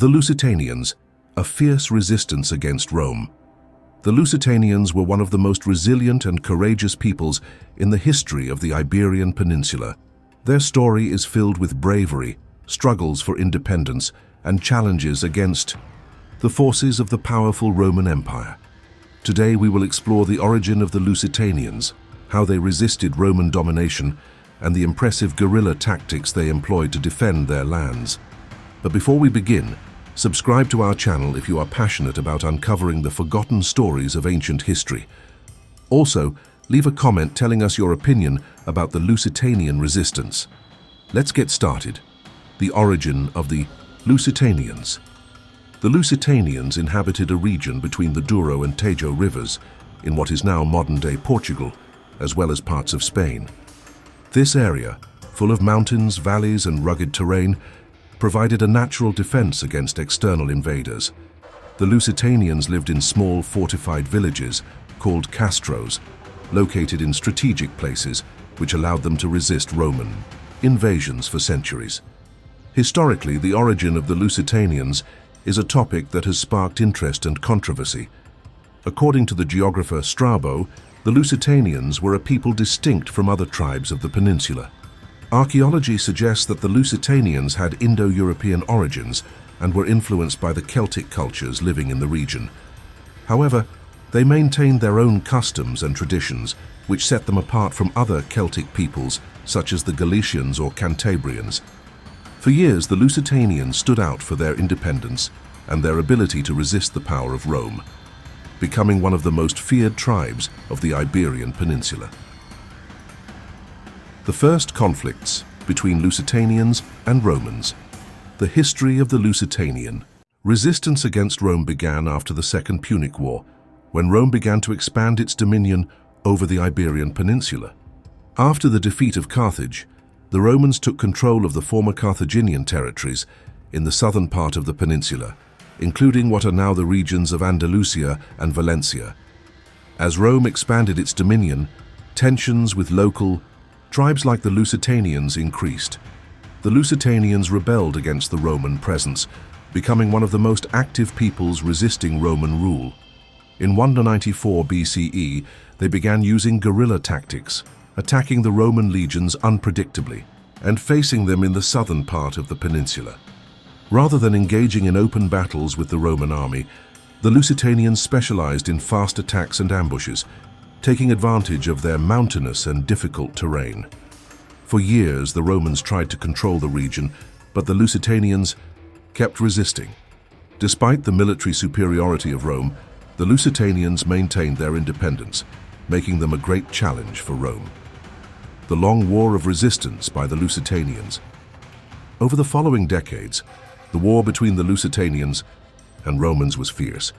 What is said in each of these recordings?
The Lusitanians, a fierce resistance against Rome. The Lusitanians were one of the most resilient and courageous peoples in the history of the Iberian Peninsula. Their story is filled with bravery, struggles for independence, and challenges against the forces of the powerful Roman Empire. Today we will explore the origin of the Lusitanians, how they resisted Roman domination, and the impressive guerrilla tactics they employed to defend their lands. But before we begin, subscribe to our channel if you are passionate about uncovering the forgotten stories of ancient history. Also, leave a comment telling us your opinion about the Lusitanian resistance. Let's get started. The origin of the Lusitanians. The Lusitanians inhabited a region between the Douro and Tejo rivers in what is now modern-day Portugal, as well as parts of Spain. This area, full of mountains, valleys, and rugged terrain, provided a natural defense against external invaders. The Lusitanians lived in small fortified villages called castros, located in strategic places which allowed them to resist Roman invasions for centuries. Historically, the origin of the Lusitanians is a topic that has sparked interest and controversy. According to the geographer Strabo, the Lusitanians were a people distinct from other tribes of the peninsula. Archaeology suggests that the Lusitanians had Indo-European origins and were influenced by the Celtic cultures living in the region. However, they maintained their own customs and traditions, which set them apart from other Celtic peoples, such as the Galicians or Cantabrians. For years, the Lusitanians stood out for their independence and their ability to resist the power of Rome, becoming one of the most feared tribes of the Iberian Peninsula. The first conflicts between Lusitanians and Romans. The history of the Lusitanian. Resistance against Rome began after the Second Punic War, when Rome began to expand its dominion over the Iberian Peninsula. After the defeat of Carthage, the Romans took control of the former Carthaginian territories in the southern part of the peninsula, including what are now the regions of Andalusia and Valencia. As Rome expanded its dominion, tensions with local tribes like the Lusitanians increased. The Lusitanians rebelled against the Roman presence, becoming one of the most active peoples resisting Roman rule. In 194 BCE, they began using guerrilla tactics, attacking the Roman legions unpredictably and facing them in the southern part of the peninsula. Rather than engaging in open battles with the Roman army, the Lusitanians specialized in fast attacks and ambushes, taking advantage of their mountainous and difficult terrain. For years, the Romans tried to control the region, but the Lusitanians kept resisting. Despite the military superiority of Rome, the Lusitanians maintained their independence, making them a great challenge for Rome. The long war of resistance by the Lusitanians. Over the following decades, the war between the Lusitanians and Romans was fierce.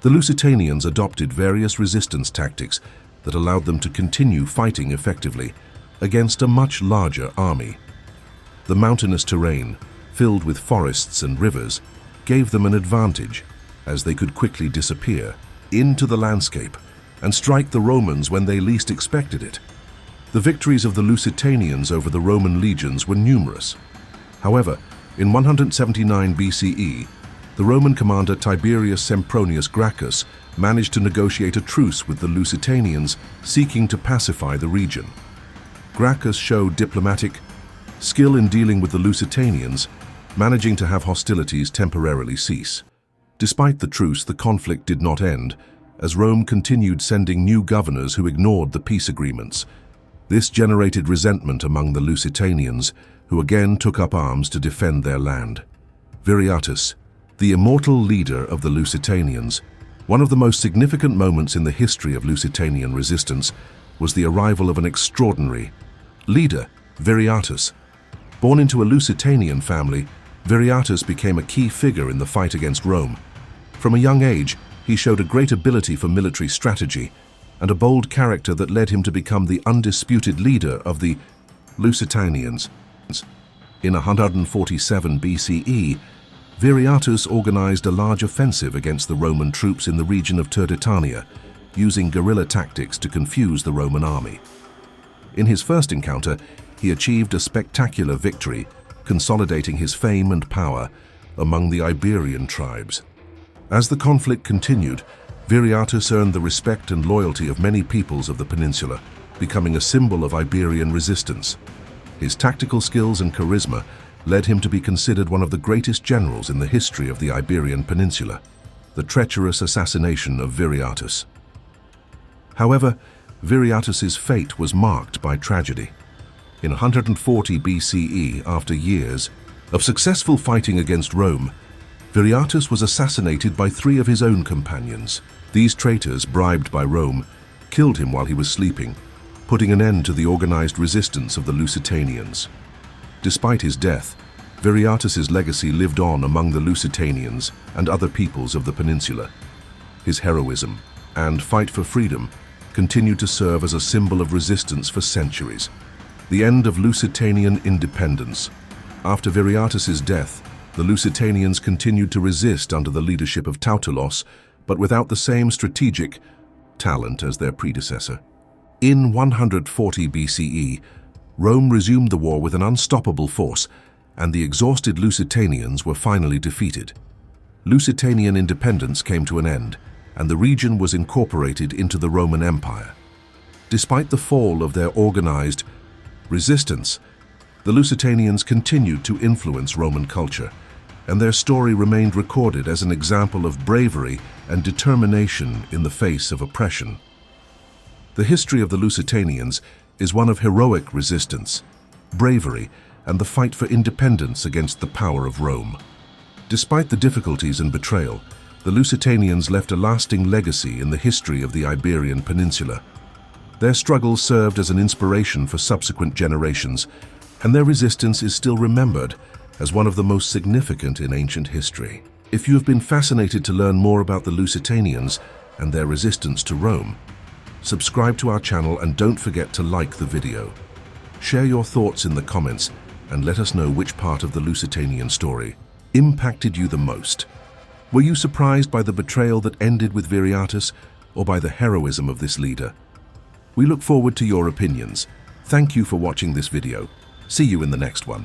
The Lusitanians adopted various resistance tactics that allowed them to continue fighting effectively against a much larger army. The mountainous terrain, filled with forests and rivers, gave them an advantage, as they could quickly disappear into the landscape and strike the Romans when they least expected it. The victories of the Lusitanians over the Roman legions were numerous. However, in 179 BCE, the Roman commander Tiberius Sempronius Gracchus managed to negotiate a truce with the Lusitanians, seeking to pacify the region. Gracchus showed diplomatic skill in dealing with the Lusitanians, managing to have hostilities temporarily cease. Despite the truce, the conflict did not end, as Rome continued sending new governors who ignored the peace agreements. This generated resentment among the Lusitanians, who again took up arms to defend their land. Viriatus, the immortal leader of the Lusitanians. One of the most significant moments in the history of Lusitanian resistance was the arrival of an extraordinary leader, Viriatus. Born into a Lusitanian family, Viriatus became a key figure in the fight against Rome. From a young age, he showed a great ability for military strategy and a bold character that led him to become the undisputed leader of the Lusitanians. In 147 BCE, Viriatus organized a large offensive against the Roman troops in the region of Turdetania, using guerrilla tactics to confuse the Roman army. In his first encounter, he achieved a spectacular victory, consolidating his fame and power, among the Iberian tribes. As the conflict continued, Viriatus earned the respect and loyalty of many peoples of the peninsula, becoming a symbol of Iberian resistance. His tactical skills and charisma led him to be considered one of the greatest generals in the history of the Iberian Peninsula. The treacherous assassination of Viriatus. However, Viriatus's fate was marked by tragedy. In 140 BCE, after years of successful fighting against Rome, Viriatus was assassinated by 3 of his own companions. These traitors, bribed by Rome, killed him while he was sleeping, putting an end to the organized resistance of the Lusitanians. Despite his death, Viriatus's legacy lived on among the Lusitanians and other peoples of the peninsula. His heroism and fight for freedom continued to serve as a symbol of resistance for centuries. The end of Lusitanian independence. After Viriatus's death, the Lusitanians continued to resist under the leadership of Tautulos, but without the same strategic talent as their predecessor. In 140 BCE, Rome resumed the war with an unstoppable force, and the exhausted Lusitanians were finally defeated. Lusitanian independence came to an end, and the region was incorporated into the Roman Empire. Despite the fall of their organized resistance, the Lusitanians continued to influence Roman culture, and their story remained recorded as an example of bravery and determination in the face of oppression. The history of the Lusitanians is one of heroic resistance, bravery, and the fight for independence against the power of Rome. Despite the difficulties and betrayal, the Lusitanians left a lasting legacy in the history of the Iberian Peninsula. Their struggles served as an inspiration for subsequent generations, and their resistance is still remembered as one of the most significant in ancient history. If you have been fascinated to learn more about the Lusitanians and their resistance to Rome, subscribe to our channel and don't forget to like the video. Share your thoughts in the comments and let us know which part of the Lusitanian story impacted you the most. Were you surprised by the betrayal that ended with Viriatus, or by the heroism of this leader? We look forward to your opinions. Thank you for watching this video. See you in the next one.